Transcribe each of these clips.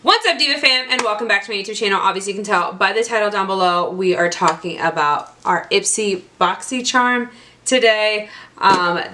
What's up, Diva fam, and welcome back to my YouTube channel. Obviously, you can tell by the title down below, we are talking about our Ipsy Boxy charm today.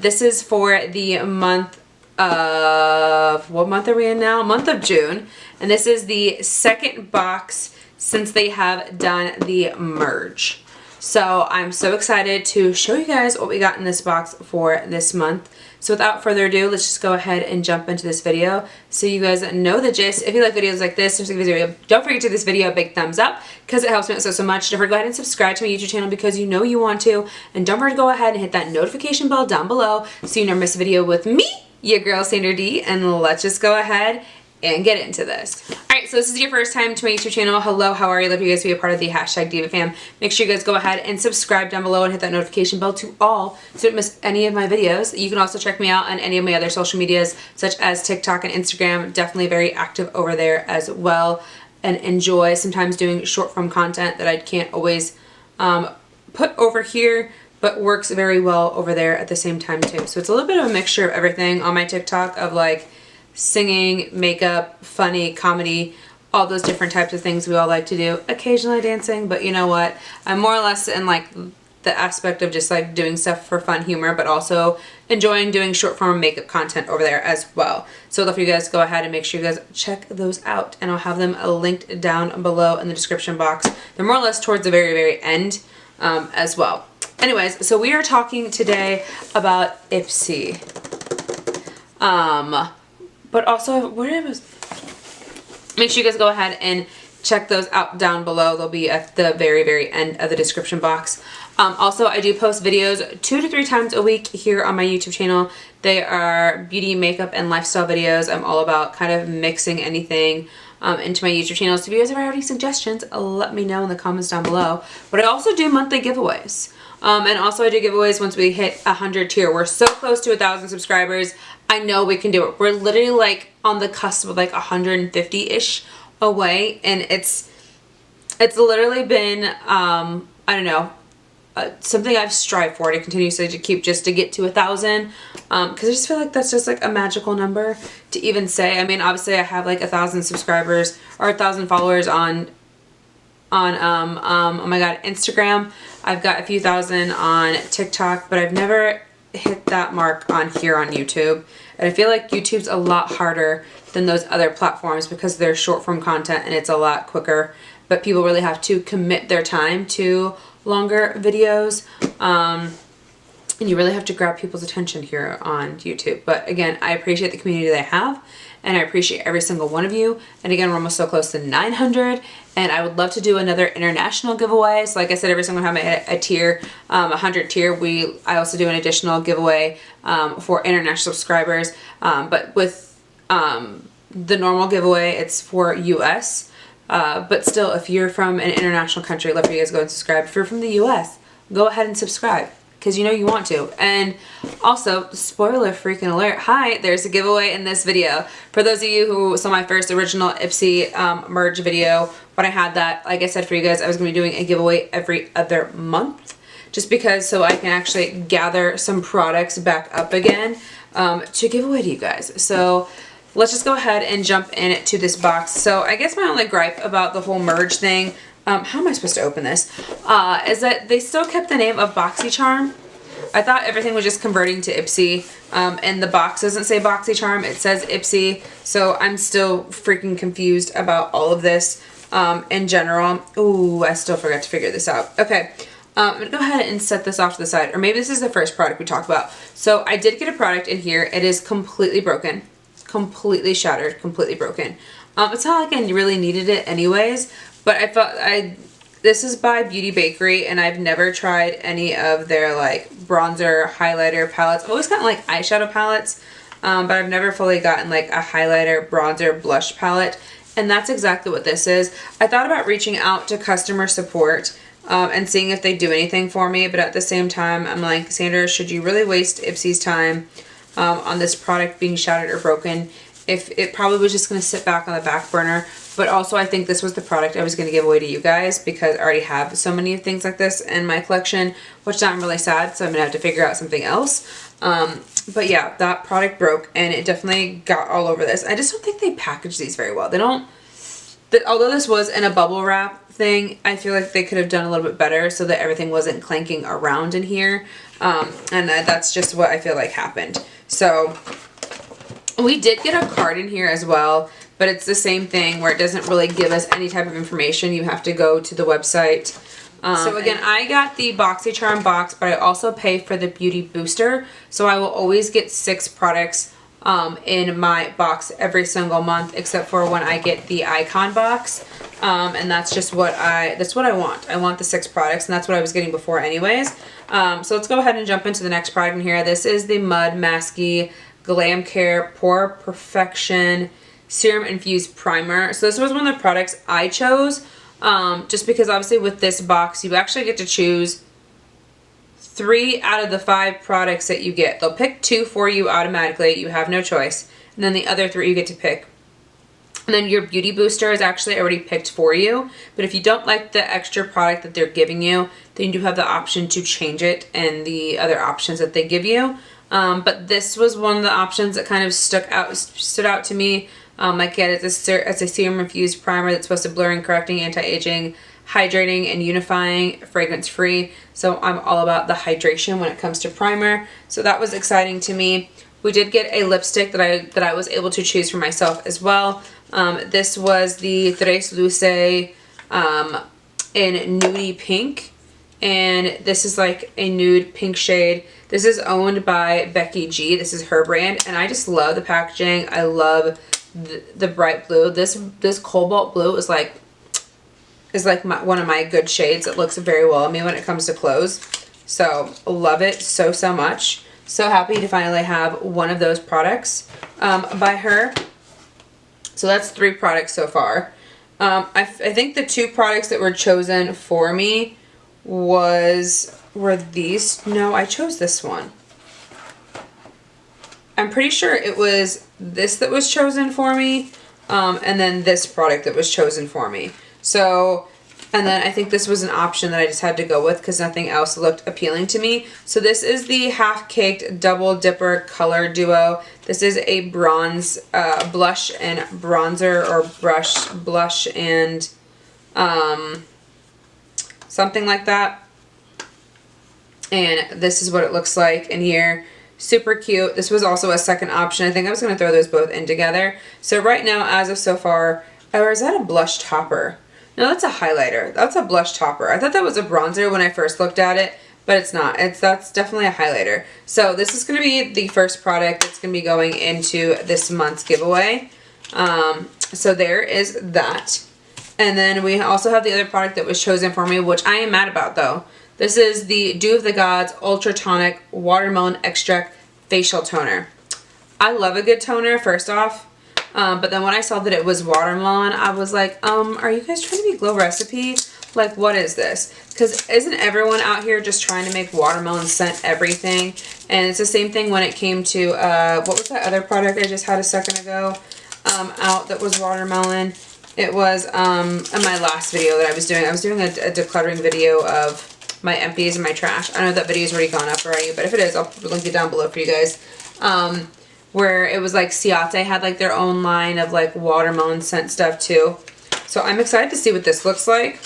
This is for the month of, what month are we in now? Month of June. And this is the second box since they have done the merge. So I'm so excited to show you guys what we got in this box for this month. So without further ado, let's just go ahead and jump into this video so you guys know the gist. If you like videos like this, don't forget to give this video a big thumbs up because it helps me out so much. Don't forget to go ahead and subscribe to my YouTube channel because you know you want to. And don't forget to go ahead and hit that notification bell down below so you never miss a video with me, your girl Sandra D. And let's just go ahead and get into this. Alright, so this is your first time to my YouTube channel. Hello, how are you? Love you guys to be a part of the hashtag Diva fam. Make sure you guys go ahead and subscribe down below and hit that notification bell to all so you don't miss any of my videos. You can also check me out on any of my other social medias such as TikTok and Instagram. Definitely very active over there as well and enjoy sometimes doing short form content that I can't always put over here, but works very well over there at the same time too. So it's a little bit of a mixture of everything on my TikTok of like singing, makeup, funny, comedy, all those different types of things we all like to do. Occasionally dancing, but you know what? I'm more or less in like the aspect of just like doing stuff for fun humor, but also enjoying doing short form makeup content over there as well. So I'd love for you guys to go ahead and make sure you guys check those out, and I'll have them linked down below in the description box. They're more or less towards the very end as well. Anyways, so we are talking today about Ipsy. But also, make sure you guys go ahead and check those out down below. They'll be at the very end of the description box. Also, I do post videos 2 to 3 times a week here on my YouTube channel. They are beauty, makeup, and lifestyle videos. I'm all about kind of mixing anything into my YouTube channel. So if you guys ever have any suggestions, let me know in the comments down below. But I also do monthly giveaways. And also I do giveaways once we hit 100 tier. We're so close to 1,000 subscribers. I know we can do it. We're literally like on the cusp of like 150-ish away, and it's literally been I don't know, something I've strived for to continuously to keep just to get to 1,000 because I just feel like that's just like a magical number to even say. I mean, obviously I have like 1,000 subscribers or 1,000 followers on oh my god, Instagram. I've got a few thousand on TikTok, but I've never hit that mark on here on YouTube. And I feel like YouTube's a lot harder than those other platforms because they're short form content and it's a lot quicker, but people really have to commit their time to longer videos. And you really have to grab people's attention here on YouTube. But again, I appreciate the community that I have, and I appreciate every single one of you. And again, we're almost so close to 900, and I would love to do another international giveaway. So like I said, every single time I hit a tier, 100 tier, I also do an additional giveaway for international subscribers. But with the normal giveaway, it's for US. But still, if you're from an international country, I'd love for you guys to go and subscribe. If you're from the US, go ahead and subscribe, because you know you want to. And also, spoiler freaking alert, hi, there's a giveaway in this video. For those of you who saw my first original Ipsy merge video, when I had that, like I said for you guys, I was going to be doing a giveaway every other month, just because so I can actually gather some products back up again to give away to you guys. So let's just go ahead and jump into this box. So I guess my only gripe about the whole merge thing, how am I supposed to open this, is that they still kept the name of Boxy Charm. I thought everything was just converting to Ipsy, and the box doesn't say Boxy Charm, it says Ipsy, so I'm still freaking confused about all of this in general. Ooh, I still forgot to figure this out. Okay, I'm going to go ahead and set this off to the side, or maybe this is the first product we talked about. So I did get a product in here. It is completely broken, completely shattered, completely broken. It's not like I really needed it anyways, but I thought this is by Beauty Bakery, and I've never tried any of their like bronzer, highlighter palettes. I've always gotten like eyeshadow palettes, but I've never fully gotten like a highlighter, bronzer, blush palette, and that's exactly what this is. I thought about reaching out to customer support and seeing if they do anything for me, but at the same time, I'm like, Sandra, should you really waste Ipsy's time on this product being shattered or broken if it probably was just going to sit back on the back burner? But also, I think this was the product I was going to give away to you guys because I already have so many things like this in my collection, which I'm really sad, so I'm going to have to figure out something else. But yeah, that product broke, and it definitely got all over this. I just don't think they package these very well. They don't although this was in a bubble wrap thing, I feel like they could have done a little bit better so that everything wasn't clanking around in here. And that's just what I feel like happened. So we did get a card in here as well, but it's the same thing where it doesn't really give us any type of information. You have to go to the website. So again, I got the BoxyCharm box, but I also pay for the beauty booster. So I will always get 6 products in my box every single month, except for when I get the icon box. And that's just what that's what I want. I want the 6 products, and that's what I was getting before anyways. So let's go ahead and jump into the next product in here. This is the Mud Masky Glam Care Pore Perfection Serum Infused Primer. So this was one of the products I chose, just because obviously with this box, you actually get to choose 3 out of the 5 products that you get. They'll pick 2 for you automatically. You have no choice. And then the other 3 you get to pick. And then your beauty booster is actually already picked for you. But if you don't like the extra product that they're giving you, then you do have the option to change it and the other options that they give you. But this was one of the options that kind of stood out to me. Like, yeah, it's a serum infused primer that's supposed to blur and correcting, anti-aging, hydrating, and unifying, fragrance free. So I'm all about the hydration when it comes to primer. So that was exciting to me. We did get a lipstick that I was able to choose for myself as well. This was the Tres Luce in nudie pink, and this is like a nude pink shade. This is owned by Becky G. This is her brand, and I just love the packaging. I love the bright blue. This cobalt blue is like one of my good shades. It looks very well on me when it comes to clothes. So love it so much. So happy to finally have one of those products by her. So that's 3 products so far. I think the 2 products that were chosen for me were these. No, I chose this one. I'm pretty sure it was this that was chosen for me, and then this product that was chosen for me. So, and then I think this was an option that I just had to go with because nothing else looked appealing to me. So this is the Half Caked Double Dipper Color Duo. This is a bronze, blush and bronzer, or blush and something like that. And this is what it looks like in here. Super cute. This was also a second option. I think I was going to throw those both in together. So right now, as of so far, or is that a blush topper? No, that's a highlighter. That's a blush topper. I thought that was a bronzer when I first looked at it, but it's not. That's definitely a highlighter. So this is going to be the first product that's going to be going into this month's giveaway. So there is that. And then we also have the other product that was chosen for me, which I am mad about though. This is the Dew of the Gods Ultra Tonic Watermelon Extract Facial Toner. I love a good toner, first off. But then when I saw that it was watermelon, I was like, are you guys trying to be Glow Recipe? Like, what is this? Because isn't everyone out here just trying to make watermelon scent everything? And it's the same thing when it came to, what was that other product I just had a second ago out that was watermelon? It was, in my last video that I was doing a decluttering video of my empties and my trash. I know that video's already gone up already, but if it is, I'll link it down below for you guys. Where it was like Ciate had like their own line of like watermelon scent stuff too. So I'm excited to see what this looks like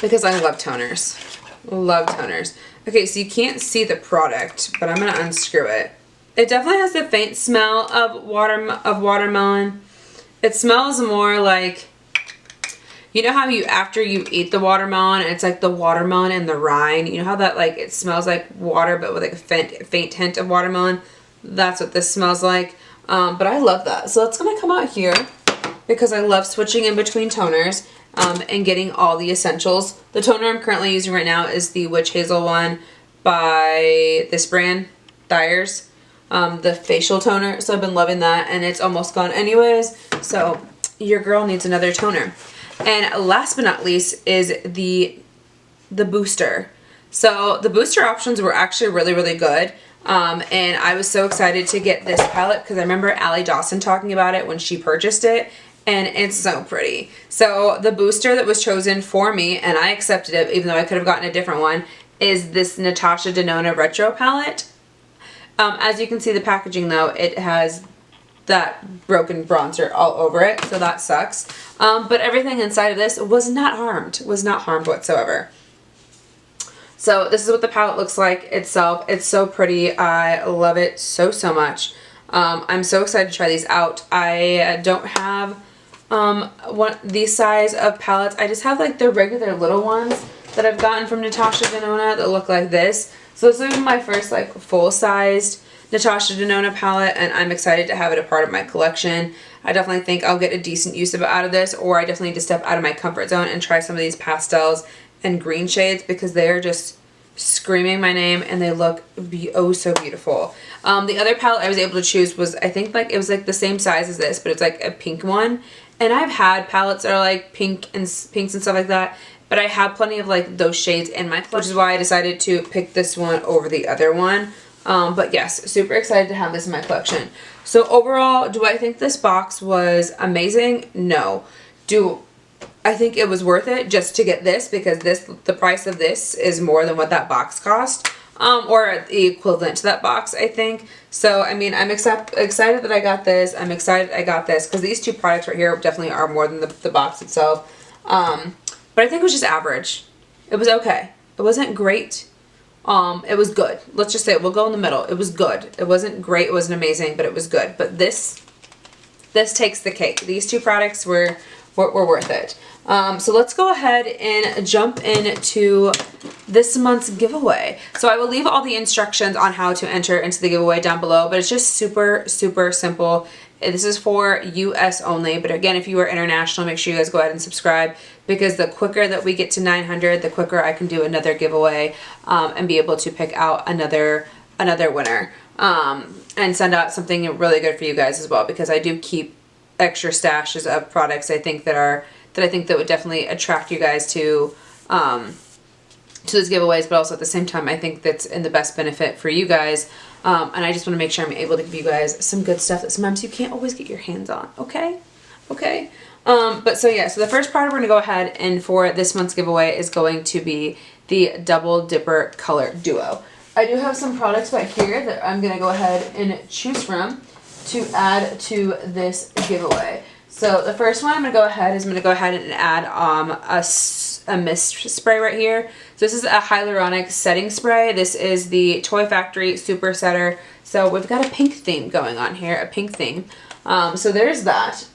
because I love toners. Love toners. Okay, so you can't see the product, but I'm gonna unscrew it. It definitely has the faint smell of watermelon. It smells more like, you know how after you eat the watermelon, it's like the watermelon and the rind. You know how that like it smells like water, but with like a faint hint of watermelon. That's what this smells like. But I love that. So it's gonna come out here because I love switching in between toners and getting all the essentials. The toner I'm currently using right now is the Witch Hazel one by this brand, Dyer's, the facial toner. So I've been loving that, and it's almost gone anyways. So your girl needs another toner. And last but not least is the booster. So the booster options were actually really good. And I was so excited to get this palette because I remember Allie Dawson talking about it when she purchased it, and it's so pretty. So the booster that was chosen for me, and I accepted it even though I could have gotten a different one, is this Natasha Denona Retro palette. As you can see the packaging though, it has that broken bronzer all over it, so that sucks. But everything inside of this was not harmed whatsoever. So this is what the palette looks like itself. It's so pretty. I love it so much. I'm so excited to try these out. I don't have these size of palettes. I just have like the regular little ones that I've gotten from Natasha Denona that look like this. So this is my first like full-sized Natasha Denona palette, and I'm excited to have it a part of my collection. I definitely think I'll get a decent use out of this, or I definitely need to step out of my comfort zone and try some of these pastels and green shades because they are just screaming my name and they look oh so beautiful. The other palette I was able to choose was, I think like it was like the same size as this, but it's like a pink one. And I've had palettes that are like pinks and stuff like that, but I have plenty of like those shades in my collection, which is why I decided to pick this one over the other one. But yes, super excited to have this in my collection. So overall, do I think this box was amazing? No. Do I think it was worth it just to get this, because the price of this is more than what that box cost, or the equivalent to that box, I think. So I mean, I'm excited that I got this. I'm excited I got this because these two products right here definitely are more than the box itself. But I think it was just average. It was okay. It wasn't great. It was good. Let's just say we'll go in the middle. It was good. It wasn't great. It wasn't amazing, but it was good. But this takes the cake. These two products were worth it. So let's go ahead and jump into this month's giveaway. So I will leave all the instructions on how to enter into the giveaway down below, but it's just super simple. This is for US only, but again, if you are international, make sure you guys go ahead and subscribe, because the quicker that we get to 900, the quicker I can do another giveaway and be able to pick out another winner and send out something really good for you guys as well, because I do keep extra stashes of products I think that would definitely attract you guys to those giveaways, but also at the same time I think that's in the best benefit for you guys. And I just want to make sure I'm able to give you guys some good stuff that sometimes you can't always get your hands on. Okay? But so yeah, so the first product we're going to go ahead and for this month's giveaway is going to be the Double Dipper Color Duo. I do have some products back here that I'm going to go ahead and choose from to add to this giveaway. So the first one I'm going to go ahead and add a mist spray right here. So this is a hyaluronic setting spray. This is the Toy Factory Super Setter. So we've got a pink theme going on here, a pink theme. So there's that.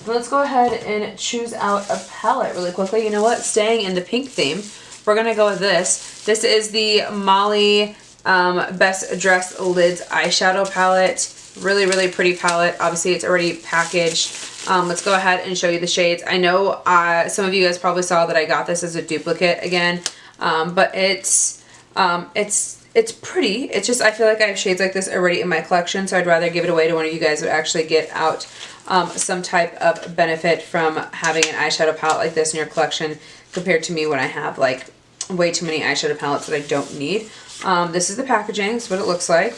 Let's go ahead and choose out a palette really quickly. You know what? Staying in the pink theme, we're going to go with this. This is the Molly Best Dressed Lids eyeshadow palette. Really pretty palette. Obviously it's already packaged. Let's go ahead and show you the shades. I know some of you guys probably saw that I got this as a duplicate again, but it's pretty. It's just I feel like I have shades like this already in my collection, so I'd rather give it away to one of you guys who would actually get out some type of benefit from having an eyeshadow palette like this in your collection, compared to me when I have like way too many eyeshadow palettes that I don't need. This is the packaging. This is what it looks like.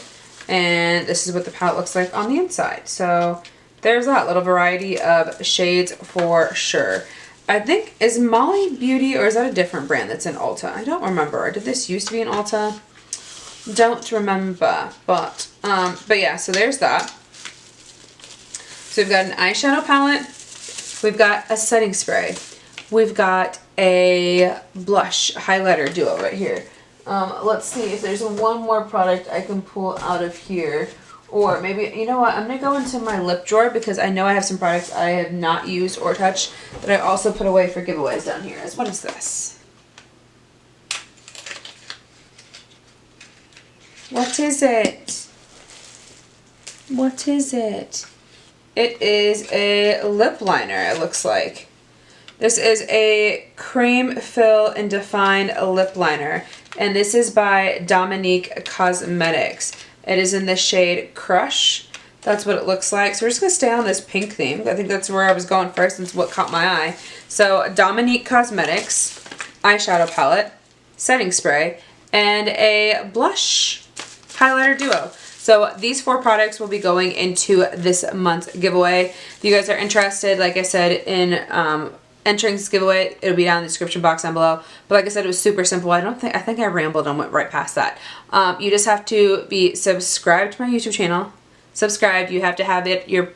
And this is what the palette looks like on the inside. So there's that little variety of shades for sure. I think, is Molly Beauty, or is that a different brand that's in Ulta? I don't remember. Did this used to be in Ulta? Don't remember. But yeah, so there's that. So we've got an eyeshadow palette. We've got a setting spray. We've got a blush highlighter duo right here. Let's see if there's one more product I can pull out of here. Or maybe, you know what, I'm going to go into my lip drawer, because I know I have some products I have not used or touched that I also put away for giveaways down here. What is this? What is it? What is it? It is a lip liner, it looks like. This is a cream fill and define lip liner, and this is by Dominique Cosmetics. It is in the shade Crush. That's what it looks like. So we're just going to stay on this pink theme. I think that's where I was going first, and it's what caught my eye. So Dominique Cosmetics eyeshadow palette, setting spray, and a blush highlighter duo. So these 4 products will be going into this month's giveaway. If you guys are interested, like I said, in entering this giveaway, it'll be down in the description box down below. But like I said, it was super simple. I think I rambled and went right past that. You just have to be subscribed to my YouTube channel, subscribed, you have to have it your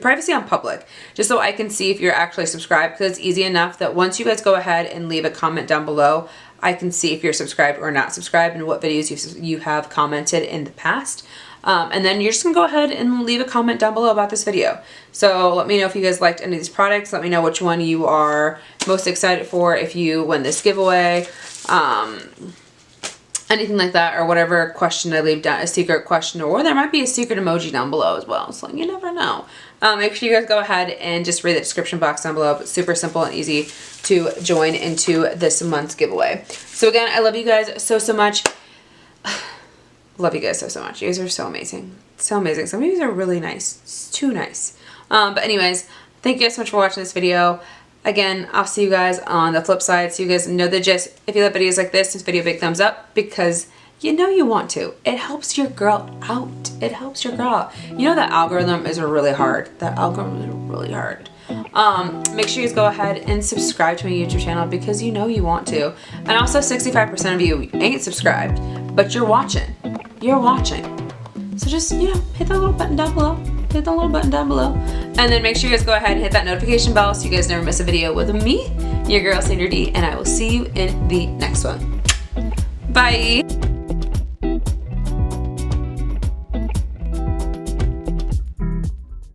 privacy on public, just so I can see if you're actually subscribed, because it's easy enough that once you guys go ahead and leave a comment down below, I can see if you're subscribed or not subscribed and what videos you have commented in the past. And then you're just gonna go ahead and leave a comment down below about this video. So let me know if you guys liked any of these products. Let me know which one you are most excited for if you win this giveaway. Anything like that, or whatever question I leave down, a secret question, or there might be a secret emoji down below as well, so you never know. Make sure you guys go ahead and just read the description box down below. It's super simple and easy to join into this month's giveaway. So again, I love you guys so much. Love you guys so much. You guys are so amazing. So amazing. Some of you are really nice. It's too nice. But anyways, thank you guys so much for watching this video. Again, I'll see you guys on the flip side, so you guys know the gist. If you love videos like this video a big thumbs up, because you know you want to. It helps your girl out. It helps your girl out. You know that algorithm is really hard. That algorithm is really hard. Make sure you guys go ahead and subscribe to my YouTube channel, because you know you want to. And also 65% of you ain't subscribed, but you're watching. You're watching. So just, you know, hit that little button down below. Hit that little button down below. And then make sure you guys go ahead and hit that notification bell so you guys never miss a video with me, your girl Sandra D, and I will see you in the next one. Bye.